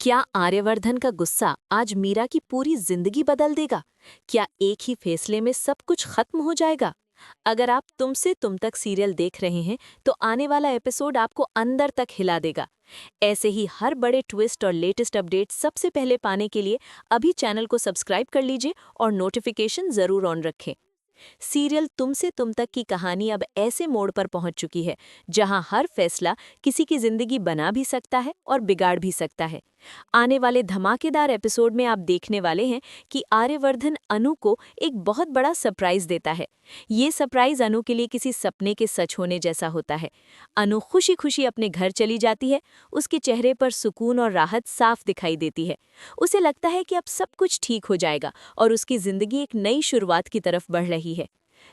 क्या आर्यवर्धन का गुस्सा आज मीरा की पूरी जिंदगी बदल देगा? क्या एक ही फैसले में सब कुछ खत्म हो जाएगा? अगर आप तुमसे तुम तक सीरियल देख रहे हैं तो आने वाला एपिसोड आपको अंदर तक हिला देगा। ऐसे ही हर बड़े ट्विस्ट और लेटेस्ट अपडेट सबसे पहले पाने के लिए अभी चैनल को सब्सक्राइब कर लीजिए और नोटिफिकेशन जरूर ऑन रखें। सीरियल तुमसे तुम तक की कहानी अब ऐसे मोड़ पर पहुंच चुकी है जहां हर फैसला किसी की जिंदगी बना भी सकता है और बिगाड़ भी सकता है। आने वाले धमाकेदार एपिसोड में आप देखने वाले हैं कि आर्यवर्धन अनु को एक बहुत बड़ा सरप्राइज देता है। ये सरप्राइज अनु के लिए किसी सपने के सच होने जैसा होता है। अनु खुशी खुशी अपने घर चली जाती है। उसके चेहरे पर सुकून और राहत साफ दिखाई देती है। उसे लगता है कि अब सब कुछ ठीक हो जाएगा और उसकी जिंदगी एक नई शुरुआत की तरफ बढ़ रही है।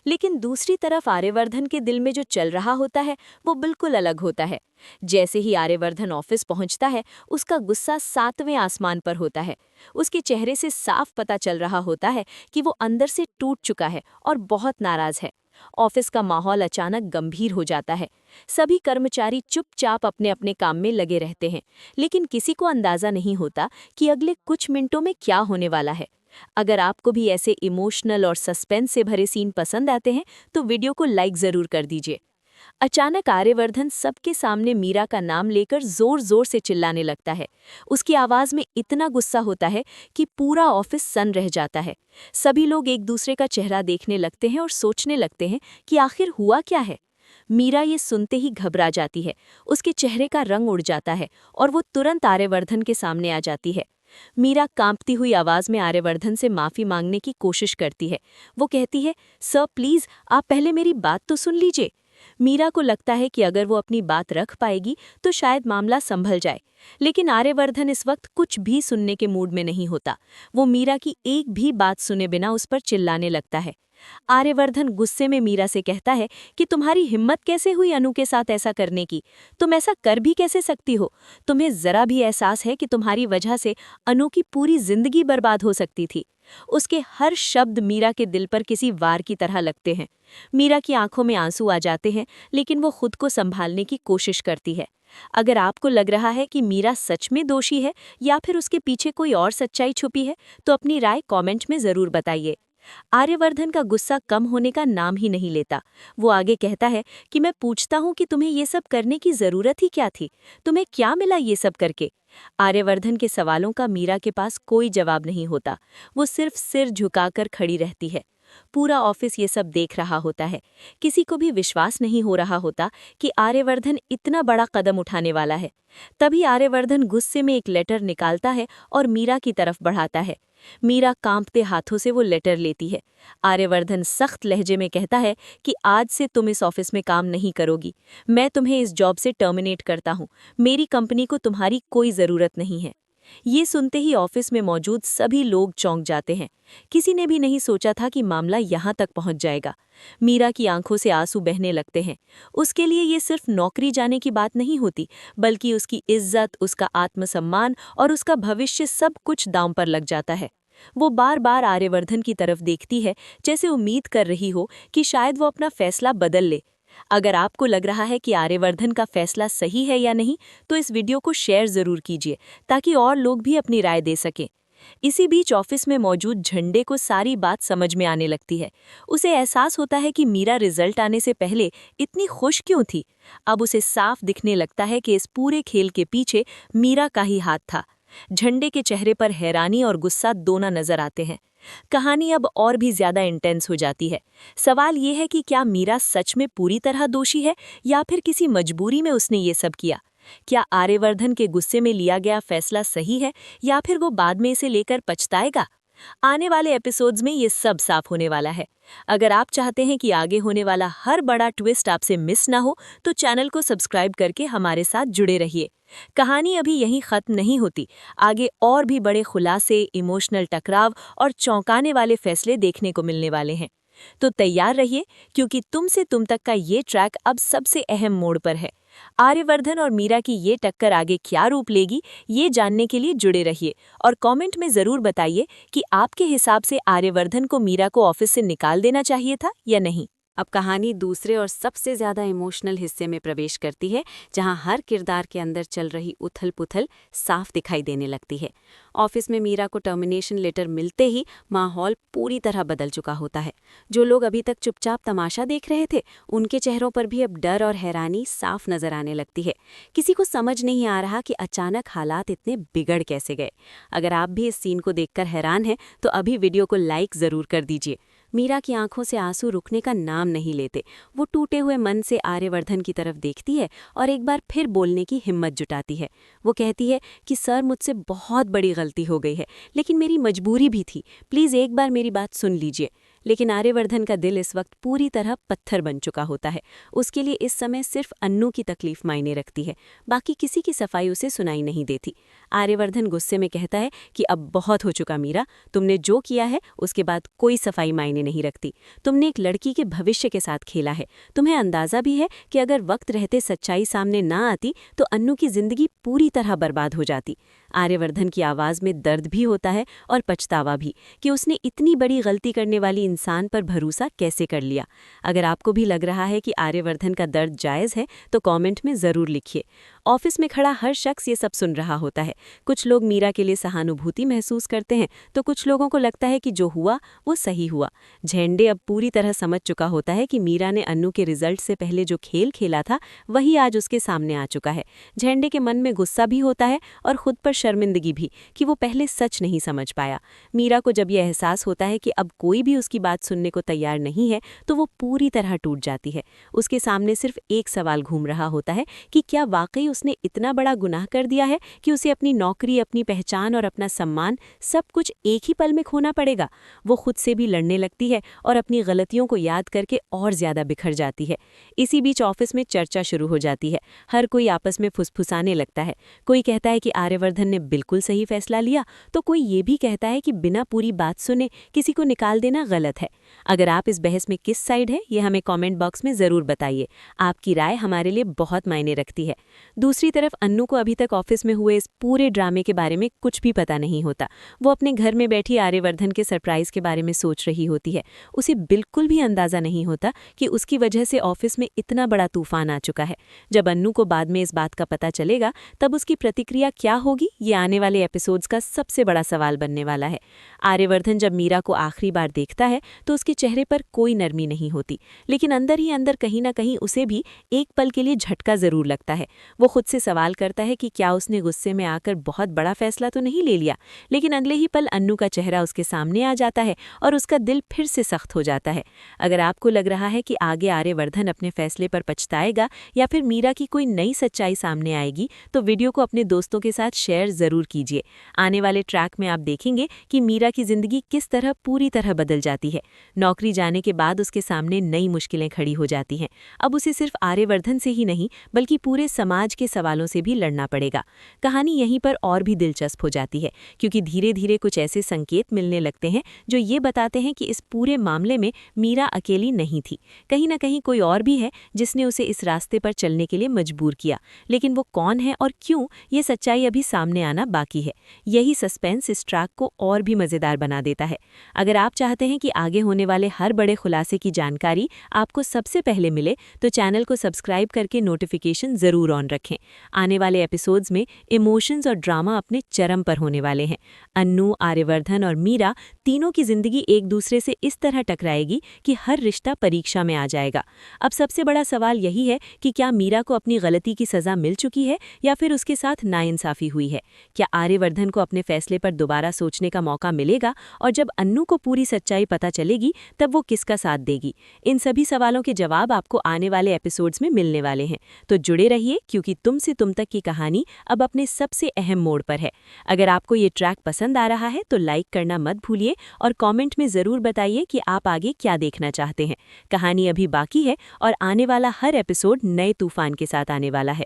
लेकिन दूसरी तरफ आर्यवर्धन के दिल में जो चल रहा होता है वो बिल्कुल अलग होता है। जैसे ही आर्यवर्धन ऑफिस पहुंचता है उसका गुस्सा 7वें आसमान पर होता है। उसके चेहरे से साफ पता चल रहा होता है कि वो अंदर से टूट चुका है और बहुत नाराज है। ऑफिस का माहौल अचानक गंभीर हो जाता है। सभी कर्मचारी चुपचाप अपने अपने काम में लगे रहते हैं, लेकिन किसी को अंदाजा नहीं होता कि अगले कुछ मिनटों में क्या होने वाला है। अगर आपको भी ऐसे इमोशनल और सस्पेंस से भरे सीन पसंद आते हैं तो वीडियो को लाइक जरूर कर दीजिए। अचानक आर्यवर्धन सबके सामने मीरा का नाम लेकर जोर जोर से चिल्लाने लगता है। उसकी आवाज में इतना गुस्सा होता है कि पूरा ऑफिस सन्न रह जाता है। सभी लोग एक दूसरे का चेहरा देखने लगते हैं और सोचने लगते हैं कि आखिर हुआ क्या है। मीरा ये सुनते ही घबरा जाती है। उसके चेहरे का रंग उड़ जाता है और वो तुरंत आर्यवर्धन के सामने आ जाती है। मीरा कांपती हुई आवाज में आर्यवर्धन से माफी मांगने की कोशिश करती है। वो कहती है, सर प्लीज आप पहले मेरी बात तो सुन लीजिए। मीरा को लगता है कि अगर वो अपनी बात रख पाएगी तो शायद मामला संभल जाए, लेकिन आर्यवर्धन इस वक्त कुछ भी सुनने के मूड में नहीं होता। वो मीरा की एक भी बात सुने बिना उस पर चिल्लाने लगता है। आर्यवर्धन गुस्से में मीरा से कहता है कि तुम्हारी हिम्मत कैसे हुई अनु के साथ ऐसा करने की? तुम ऐसा कर भी कैसे सकती हो? तुम्हें जरा भी एहसास है कि तुम्हारी वजह से अनु की पूरी जिंदगी बर्बाद हो सकती थी? उसके हर शब्द मीरा के दिल पर किसी वार की तरह लगते हैं। मीरा की आंखों में आंसू आ जाते हैं, लेकिन वो खुद को संभालने की कोशिश करती है। अगर आपको लग रहा है कि मीरा सच में दोषी है या फिर उसके पीछे कोई और सच्चाई छुपी है, तो अपनी राय कमेंट में जरूर बताइए। आर्यवर्धन का गुस्सा कम होने का नाम ही नहीं लेता। वो आगे कहता है कि मैं पूछता हूँ कि तुम्हें ये सब करने की जरूरत ही क्या थी? तुम्हें क्या मिला ये सब करके? आर्यवर्धन के सवालों का मीरा के पास कोई जवाब नहीं होता। वो सिर्फ सिर झुकाकर खड़ी रहती है। पूरा ऑफिस ये सब देख रहा होता है। किसी को भी विश्वास नहीं हो रहा होता कि आर्यवर्धन इतना बड़ा कदम उठाने वाला है। तभी आर्यवर्धन गुस्से में एक लेटर निकालता है और मीरा की तरफ बढ़ाता है। मीरा कांपते हाथों से वो लेटर लेती है। आर्यवर्धन सख्त लहजे में कहता है कि आज से तुम इस ऑफिस में काम नहीं करोगी। मैं तुम्हें इस जॉब से टर्मिनेट करता हूँ। मेरी कंपनी को तुम्हारी कोई ज़रूरत नहीं है। ये सुनते ही ऑफिस में मौजूद सभी लोग चौंक जाते हैं। किसी ने भी नहीं सोचा था कि मामला यहाँ तक पहुँच जाएगा। मीरा की आंखों से आंसू बहने लगते हैं। उसके लिए ये सिर्फ नौकरी जाने की बात नहीं होती, बल्कि उसकी इज्जत, उसका आत्मसम्मान और उसका भविष्य सब कुछ दांव पर लग जाता है। वो बार बार आर्यवर्धन की तरफ देखती है, जैसे उम्मीद कर रही हो कि शायद वो अपना फैसला बदल ले। अगर आपको लग रहा है कि आर्यवर्धन का फैसला सही है या नहीं, तो इस वीडियो को शेयर ज़रूर कीजिए ताकि और लोग भी अपनी राय दे सकें। इसी बीच ऑफिस में मौजूद झंडे को सारी बात समझ में आने लगती है। उसे एहसास होता है कि मीरा रिजल्ट आने से पहले इतनी खुश क्यों थी। अब उसे साफ दिखने लगता है कि इस पूरे खेल के पीछे मीरा का ही हाथ था। झंडे के चेहरे पर हैरानी और गुस्सा दोनों नजर आते हैं। कहानी अब और भी ज्यादा इंटेंस हो जाती है। सवाल ये है कि क्या मीरा सच में पूरी तरह दोषी है या फिर किसी मजबूरी में उसने ये सब किया? क्या आर्यवर्धन के गुस्से में लिया गया फैसला सही है या फिर वो बाद में इसे लेकर पछताएगा? आने वाले एपिसोड्स में ये सब साफ होने वाला है। अगर आप चाहते हैं कि आगे होने वाला हर बड़ा ट्विस्ट आपसे मिस ना हो, तो चैनल को सब्सक्राइब करके हमारे साथ जुड़े रहिए। कहानी अभी यहीं खत्म नहीं होती। आगे और भी बड़े खुलासे, इमोशनल टकराव और चौंकाने वाले फैसले देखने को मिलने वाले हैं। तो तैयार रहिए, क्योंकि तुमसे तुम तक का ये ट्रैक अब सबसे अहम मोड़ पर है। आर्यवर्धन और मीरा की ये टक्कर आगे क्या रूप लेगी, ये जानने के लिए जुड़े रहिए और कमेंट में ज़रूर बताइए कि आपके हिसाब से आर्यवर्धन को मीरा को ऑफिस से निकाल देना चाहिए था या नहीं। अब कहानी दूसरे और सबसे ज़्यादा इमोशनल हिस्से में प्रवेश करती है, जहां हर किरदार के अंदर चल रही उथल-पुथल साफ दिखाई देने लगती है। ऑफिस में मीरा को टर्मिनेशन लेटर मिलते ही माहौल पूरी तरह बदल चुका होता है। जो लोग अभी तक चुपचाप तमाशा देख रहे थे, उनके चेहरों पर भी अब डर और हैरानी साफ नजर आने लगती है। किसी को समझ नहीं आ रहा कि अचानक हालात इतने बिगड़ कैसे गए। अगर आप भी इस सीन को देखकर हैरान हैं, तो अभी वीडियो को लाइक ज़रूर कर दीजिए। मीरा की आंखों से आंसू रुकने का नाम नहीं लेते। वो टूटे हुए मन से आर्यवर्धन की तरफ देखती है और एक बार फिर बोलने की हिम्मत जुटाती है। वो कहती है कि सर, मुझसे बहुत बड़ी गलती हो गई है, लेकिन मेरी मजबूरी भी थी। प्लीज़ एक बार मेरी बात सुन लीजिए। लेकिन आर्यवर्धन का दिल इस वक्त पूरी तरह पत्थर बन चुका होता है। उसके लिए इस समय सिर्फ अन्नू की तकलीफ मायने रखती है, बाकी किसी की सफाई उसे सुनाई नहीं देती। आर्यवर्धन गुस्से में कहता है कि अब बहुत हो चुका मीरा, तुमने जो किया है उसके बाद कोई सफाई मायने नहीं रखती। तुमने एक लड़की के भविष्य के साथ खेला है। तुम्हें अंदाजा भी है कि अगर वक्त रहते सच्चाई सामने ना आती तो अन्नू की जिंदगी पूरी तरह बर्बाद हो जाती। आर्यवर्धन की आवाज़ में दर्द भी होता है और पछतावा भी कि उसने इतनी बड़ी गलती करने वाली इंसान पर भरोसा कैसे कर लिया। अगर आपको भी लग रहा है कि आर्यवर्धन का दर्द जायज़ है, तो कमेंट में ज़रूर लिखिए। ऑफिस में खड़ा हर शख्स ये सब सुन रहा होता है। कुछ लोग मीरा के लिए सहानुभूति महसूस करते हैं, तो कुछ लोगों को लगता है कि जो हुआ वो सही हुआ। झेंडे अब पूरी तरह समझ चुका होता है कि मीरा ने अन्नू के रिजल्ट से पहले जो खेल खेला था, वही आज उसके सामने आ चुका है। झेंडे के मन में गुस्सा भी होता है और खुद पर शर्मिंदगी भी कि वो पहले सच नहीं समझ पाया। मीरा को जब यह एहसास होता है कि अब कोई भी उसकी बात सुनने को तैयार नहीं है, तो वो पूरी तरह टूट जाती है। उसके सामने सिर्फ एक सवाल घूम रहा होता है कि क्या वाकई उसने इतना बड़ा गुनाह कर दिया है कि उसे अपनी नौकरी, अपनी पहचान और अपना सम्मान सब कुछ एक ही पल में खोना पड़ेगा। वो खुद से भी लड़ने लगती है और अपनी गलतियों को याद करके और ज्यादा बिखर जाती है। इसी बीच ऑफिस में चर्चा शुरू हो जाती है। हर कोई आपस में फुसफुसाने लगता है। कोई कहता है कि आर्यवर्धन ने बिल्कुल सही फैसला लिया, तो कोई ये भी कहता है कि बिना पूरी बात सुने किसी को निकाल देना गलत है। अगर आप इस बहस में किस साइड है, ये हमें कमेंट बॉक्स में ज़रूर बताइए। आपकी राय हमारे लिए बहुत मायने रखती है। दूसरी तरफ अन्नू को अभी तक ऑफिस में हुए इस पूरे ड्रामे के बारे में कुछ भी पता नहीं होता। वो अपने घर में बैठी आर्यवर्धन के सरप्राइज के बारे में सोच रही होती है। उसे बिल्कुल भी अंदाजा नहीं होता कि उसकी वजह से ऑफिस में इतना बड़ा तूफान आ चुका है। जब अन्नू को बाद में इस बात का पता चलेगा, तब उसकी प्रतिक्रिया क्या होगी, ये आने वाले एपिसोड्स का सबसे बड़ा सवाल बनने वाला है। आर्यवर्धन जब मीरा को आखिरी बार देखता है, तो उसके चेहरे पर कोई नरमी नहीं होती, लेकिन अंदर ही अंदर कहीं ना कहीं उसे भी एक पल के लिए झटका जरूर लगता है। वो खुद से सवाल करता है कि क्या उसने गुस्से में आकर बहुत बड़ा फैसला तो नहीं ले लिया। लेकिन अगले ही पल अन्नू का चेहरा उसके सामने आ जाता है और उसका दिल फिर से सख्त हो जाता है। अगर आपको लग रहा है कि आगे आर्यवर्धन अपने फैसले पर पछताएगा या फिर मीरा की कोई नई सच्चाई सामने आएगी, तो वीडियो को अपने दोस्तों के साथ शेयर जरूर कीजिए। आने वाले ट्रैक में आप देखेंगे कि मीरा की जिंदगी किस तरह पूरी तरह बदल जाती है। नौकरी जाने के बाद उसके सामने नई मुश्किलें खड़ी हो जाती हैं। अब उसे सिर्फ आर्यवर्धन से ही नहीं, बल्कि पूरे समाज के सवालों से भी लड़ना पड़ेगा। कहानी यहीं पर और भी दिलचस्प हो जाती है, क्योंकि धीरे धीरे कुछ ऐसे संकेत मिलने लगते हैं जो ये बताते हैं कि इस पूरे मामले में मीरा अकेली नहीं थी। कहीं ना कहीं कोई और भी है जिसने उसे इस रास्ते पर चलने के लिए मजबूर किया। लेकिन वो कौन है और क्यों, ये सच्चाई अभी सामने आना बाकी है। यही सस्पेंस इस ट्रैक को और भी मज़ेदार बना देता है। अगर आप चाहते हैं कि आगे होने वाले हर बड़े खुलासे की जानकारी आपको सबसे पहले मिले, तो चैनल को सब्सक्राइब करके नोटिफिकेशन ज़रूर ऑन रखें। आने वाले एपिसोड्स में इमोशंस और ड्रामा अपने चरम पर होने वाले हैं। अन्नू, आर्यवर्धन और मीरा तीनों की जिंदगी एक दूसरे से इस तरह टकराएगी कि हर रिश्ता परीक्षा में आ जाएगा। अब सबसे बड़ा सवाल यही है कि क्या मीरा को अपनी गलती की सज़ा मिल चुकी है या फिर उसके साथ नाइंसाफ़ी हुई है। क्या आर्यवर्धन को अपने फैसले पर दोबारा सोचने का मौका मिलेगा, और जब अन्नू को पूरी सच्चाई पता चलेगी तब वो किसका साथ देगी। इन सभी सवालों के जवाब आपको आने वाले एपिसोड्स में मिलने वाले हैं, तो जुड़े रहिए, क्योंकि तुम से तुम तक की कहानी अब अपने सबसे अहम मोड़ पर है। अगर आपको ये ट्रैक पसंद आ रहा है तो लाइक करना मत भूलिए और कमेंट में ज़रूर बताइए कि आप आगे क्या देखना चाहते हैं। कहानी अभी बाकी है और आने वाला हर एपिसोड नए तूफान के साथ आने वाला है।